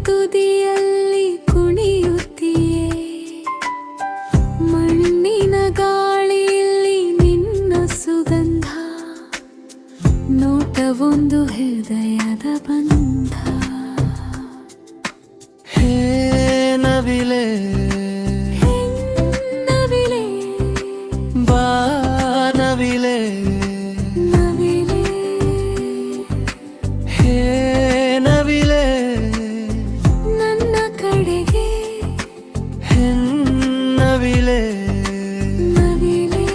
ತುದಿಯಲ್ಲಿ ಕುಣಿಯುತ್ತೀಯೇ, ಮಣ್ಣಿನ ಗಾಳಿಯಲ್ಲಿ ನಿನ್ನ ಸುಗಂಧ, ನೋಟವೊಂದು ಹೃದಯದ ಬಂಧ. ಹೇ ನವಿಲೆ ನವಿಲೆ ಬಾ ನವಿಲೆ, ನವಿಲೆ ಹೇ ನವಿಲೆ ನನ್ನ ಕಡೆಗೆ, ಹೆನ್ನವಿಲೆ. ನವಿಲೆ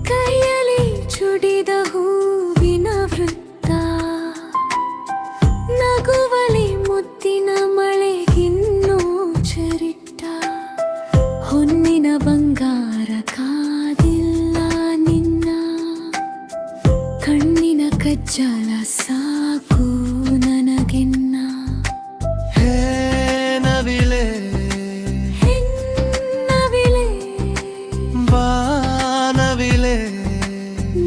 ಕೈಯಲ್ಲಿ ಚುಡಿದ ಹೂವಿನ ವೃತ್ತ, ನಗುವಲಿ ಮುತ್ತಿನ ಮಳೆಗಿನ್ನೂ ಚರಿಟ್ಟ, ಹೊನ್ನಿನ ಬಂಗಾರ ಕಾದಿಲ್ಲ ನಿನ್ನ, ಕಣ್ಣಿನ ಕಜ್ಜಲ ಸಾಕು ನನಗೆನ್ನ. ಹೇ ನವಿಲೆ ಹೆನ್ನವಿಲೆ ಬಾ ನವಿಲೆ,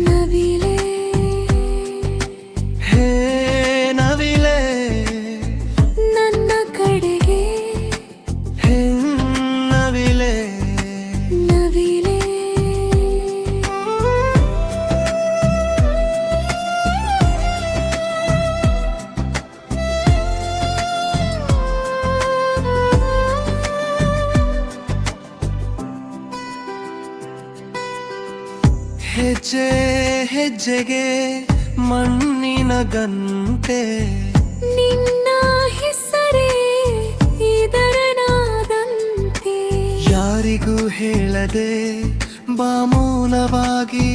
ನವಿಲೆ ಹೇ ನವಿಲೆ ನನ್ನ ಕಡೆಗೆ, ಹೆನ್ನವಿಲೆ. ನವಿಲೆ ಹೆಜ್ಜೆ ಹೆಜ್ಜೆಗೆ ಮಣ್ಣಿನ ಗಂಟೆ, ನಿನ್ನ ಹೆಸರೇ ಇದರನಾದಂತೆ, ಯಾರಿಗೂ ಹೇಳದೆ ಬಾ ಮೌನವಾಗಿ,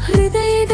ಹೃದಯದ